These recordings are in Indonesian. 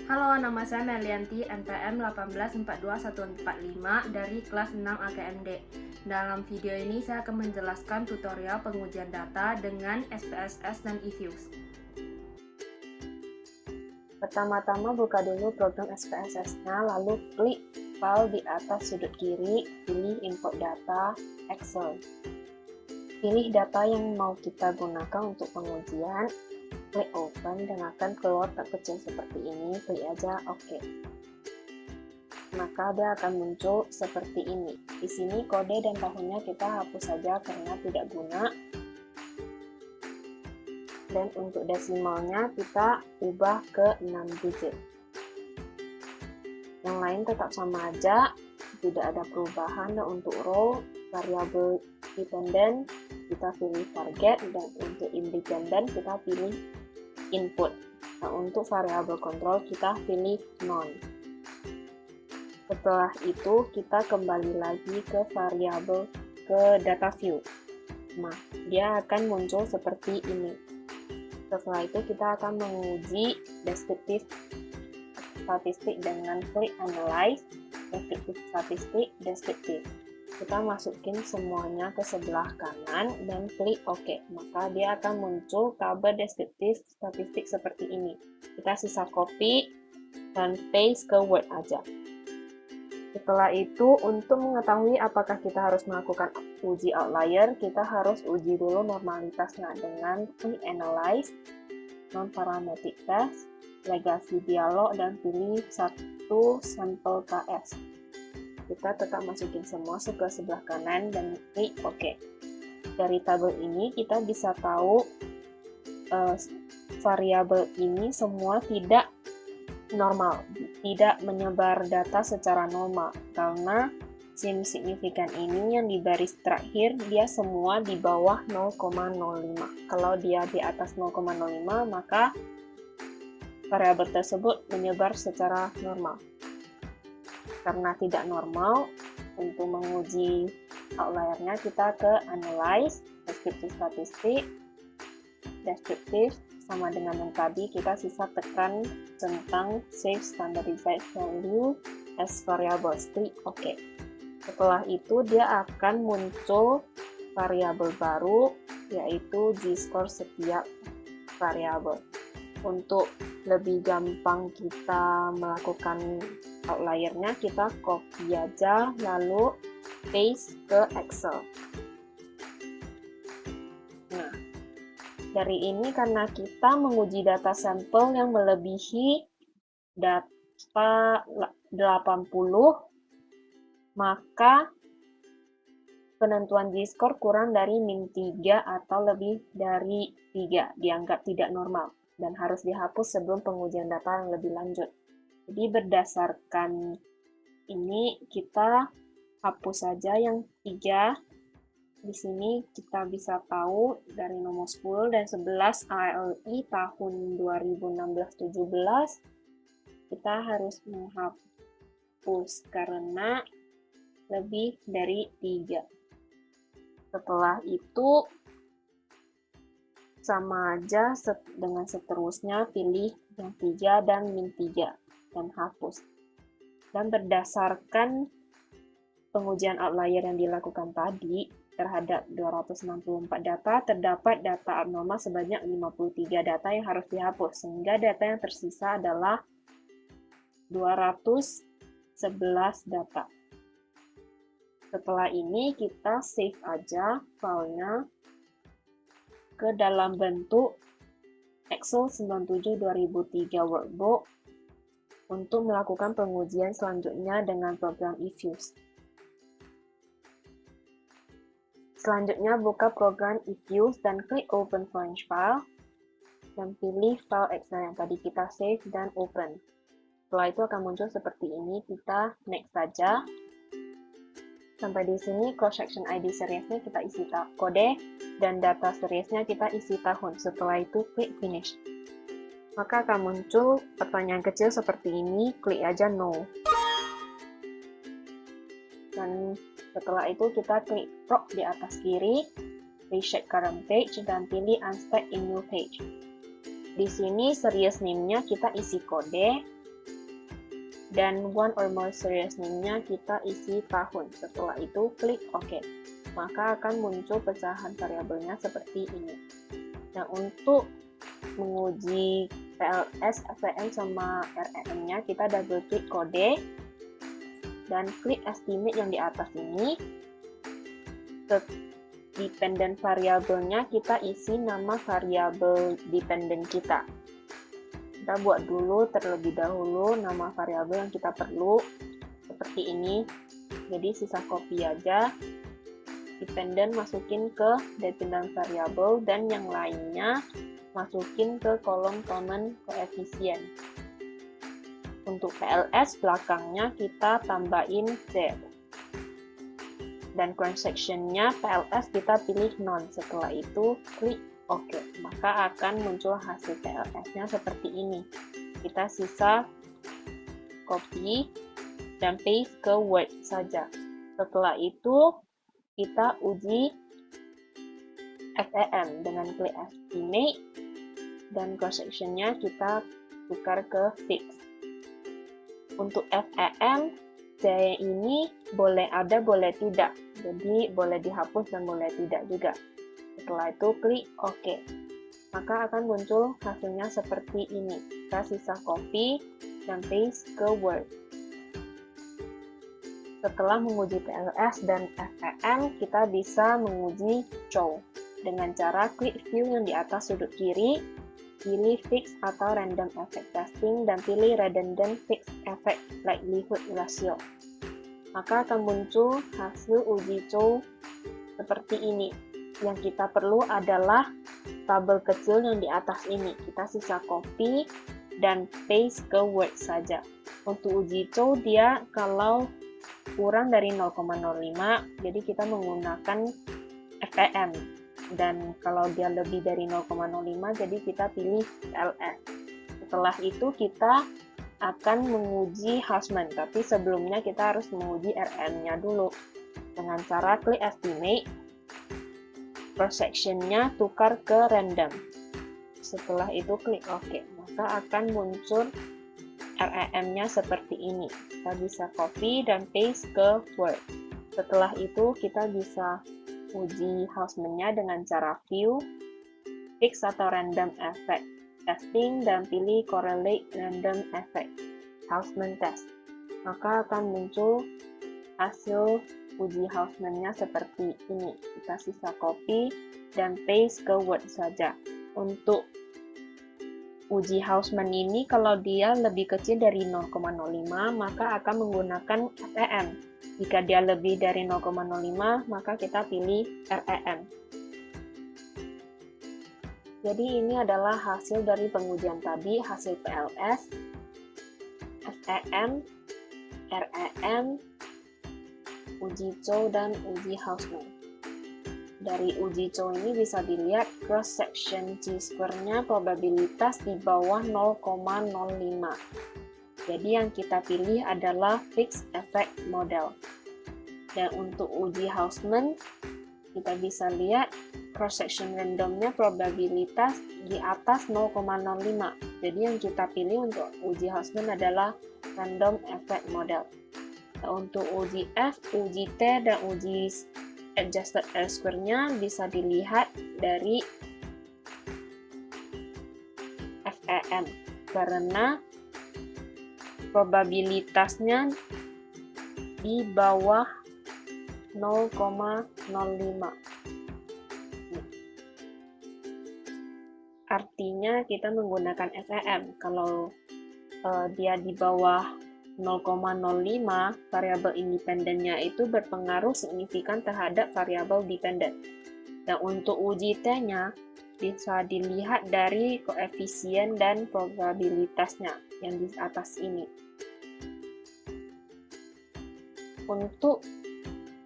Halo, nama saya Melianti, NPM 1842145 dari kelas 6 AKMD. Dalam video ini saya akan menjelaskan tutorial pengujian data dengan SPSS dan eViews. Pertama-tama buka dulu program SPSS-nya, lalu klik file di atas sudut kiri, pilih import data, Excel. Pilih data yang mau kita gunakan untuk pengujian, klik open dan akan keluar tab kecil seperti ini, klik aja OK. Maka dia akan muncul seperti ini. Di sini kode dan tahunnya kita hapus saja karena tidak guna. Dan untuk desimalnya kita ubah ke 6 digit. Yang lain tetap sama aja, tidak ada perubahan. Dan untuk row, variabel dependent kita pilih target, dan untuk independent kita pilih input. Nah, untuk variabel control kita pilih none. Setelah itu kita kembali lagi ke variabel ke data view. Nah, dia akan muncul seperti ini. Setelah itu kita akan menguji deskriptif statistik dengan klik analyze, deskriptif statistik, deskriptif. Kita masukin semuanya ke sebelah kanan dan klik OK. Maka dia akan muncul tabel deskriptif statistik seperti ini. Kita sisa copy dan paste ke Word aja. Setelah itu, untuk mengetahui apakah kita harus melakukan uji outlier, kita harus uji dulu normalitasnya dengan klik analyze, non-parametric test, legasi dialog, dan pilih satu sampel KS. Kita tetap masukin semua ke sebelah kanan dan klik OK. Dari tabel ini kita bisa tahu variabel ini semua tidak normal, tidak menyebar data secara normal, karena sim signifikan ini yang di baris terakhir dia semua di bawah 0,05. Kalau dia di atas 0,05 maka variabel tersebut menyebar secara normal. Karena tidak normal, untuk menguji outliernya kita ke analyze, deskriptif statistik, deskriptif, sama dengan yang tadi, kita sisa tekan tentang save standardized value as variables, klik OK. Setelah itu dia akan muncul variabel baru, yaitu G-score setiap variabel. Untuk lebih gampang kita melakukan outliernya, kita copy aja lalu paste ke Excel. Nah, dari ini karena kita menguji data sampel yang melebihi data 80, maka penentuan G-score kurang dari min 3 atau lebih dari 3 dianggap tidak normal dan harus dihapus sebelum pengujian data yang lebih lanjut. Jadi berdasarkan ini kita hapus saja yang 3. Di sini kita bisa tahu dari nomor 10 dan 11 ALI tahun 2016-17 kita harus menghapus karena lebih dari 3. Setelah itu sama aja dengan seterusnya, pilih yang 3 dan min 3 dan hapus. Dan berdasarkan pengujian outlier yang dilakukan tadi terhadap 264 data, terdapat data abnormal sebanyak 53 data yang harus dihapus, sehingga data yang tersisa adalah 211 data. Setelah ini kita save aja filenya ke dalam bentuk Excel 97/2003 workbook untuk melakukan pengujian selanjutnya dengan program eViews. Selanjutnya buka program eViews dan klik Open Flash File dan pilih file Excel yang tadi kita save dan open. Setelah itu akan muncul seperti ini, kita next saja. Sampai di sini cross section ID seriesnya kita isi kode dan data seriesnya kita isi tahun. Setelah itu klik finish. Maka akan muncul pertanyaan kecil seperti ini, klik aja no. Dan setelah itu kita klik prop di atas kiri, reset current page dan pilih unstack in new page. Di sini serious name-nya kita isi kode dan one or more serious name-nya kita isi tahun. Setelah itu klik OK. Maka akan muncul pecahan variabelnya seperti ini. Nah, untuk menguji PLS, FVM, sama REM-nya, kita double klik kode dan klik estimate yang di atas ini. Dependent variabelnya kita isi nama variabel dependent kita. Kita buat dulu terlebih dahulu nama variabel yang kita perlu seperti ini. Jadi sisa copy aja. Dependent masukin ke dependent variable dan yang lainnya masukin ke kolom common coefficient. Untuk PLS belakangnya kita tambahin 0. Dan cross section-nya PLS kita pilih none. Setelah itu klik OK. Maka akan muncul hasil PLS-nya seperti ini. Kita sisa copy dan paste ke Word saja. Setelah itu kita uji FEM dengan klik estimate dan cross section-nya kita tukar ke fix. Untuk FEM C ini boleh ada, boleh tidak. Jadi boleh dihapus dan boleh tidak juga. Setelah itu klik OK. Maka akan muncul hasilnya seperti ini. Kita sisa copy dan paste ke Word. Setelah menguji PLS dan FEM, kita bisa menguji COW dengan cara klik view yang di atas sudut kiri, pilih fixed atau random effect testing, dan pilih redundant fixed effect likelihood ratio. Maka akan muncul hasil uji COW seperti ini. Yang kita perlu adalah tabel kecil yang di atas ini. Kita sisa copy dan paste ke Word saja. Untuk uji COW dia kalau kurang dari 0,05, jadi kita menggunakan FEM. Dan kalau dia lebih dari 0,05, jadi kita pilih PLS. Setelah itu kita akan menguji Hausman, tapi sebelumnya kita harus menguji RM-nya dulu. Dengan cara klik estimate, cross section-nya tukar ke random. Setelah itu klik OK, maka akan muncul REM-nya seperti ini. Kita bisa copy dan paste ke Word. Setelah itu kita bisa uji Hausman-nya dengan cara view, fix atau random effect testing, dan pilih correlate random effect Hausman test. Maka akan muncul hasil uji Hausman-nya seperti ini. Kita sisa copy dan paste ke Word saja. Untuk uji Hausman ini kalau dia lebih kecil dari 0,05 maka akan menggunakan FEM. Jika dia lebih dari 0,05 maka kita pilih REM. Jadi ini adalah hasil dari pengujian tadi, hasil PLS, FEM, REM, uji COW, dan uji Hausman. Dari uji COW ini bisa dilihat cross section Chi-square-nya probabilitas di bawah 0,05. Jadi yang kita pilih adalah fixed effect model. Dan untuk uji Hausman, kita bisa lihat cross section randomnya probabilitas di atas 0,05. Jadi yang kita pilih untuk uji Hausman adalah random effect model. Nah, untuk uji F, uji T, dan uji adjusted R-square-nya bisa dilihat dari FEM karena probabilitasnya di bawah 0,05. Artinya kita menggunakan FEM. Kalau dia di bawah 0,05, variabel independennya itu berpengaruh signifikan terhadap variabel dependen. Dan untuk uji T-nya bisa dilihat dari koefisien dan probabilitasnya yang di atas ini. Untuk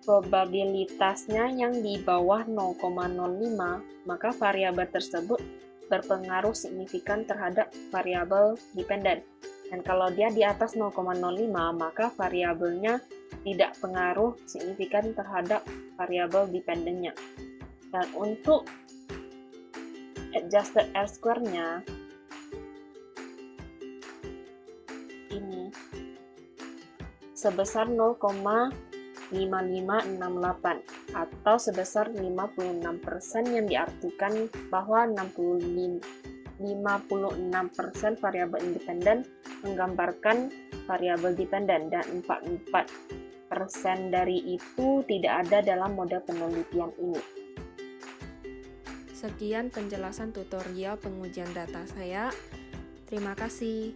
probabilitasnya yang di bawah 0,05, maka variabel tersebut berpengaruh signifikan terhadap variabel dependen. Dan kalau dia di atas 0,05, maka variabelnya tidak pengaruh signifikan terhadap variabel dependennya. Dan untuk adjusted R-square-nya, ini sebesar 0,5568 atau sebesar 56% yang diartikan bahwa 56% variabel independen menggambarkan variabel dependen dan 44% dari itu tidak ada dalam mode penelitian ini. Sekian penjelasan tutorial pengujian data saya. Terima kasih.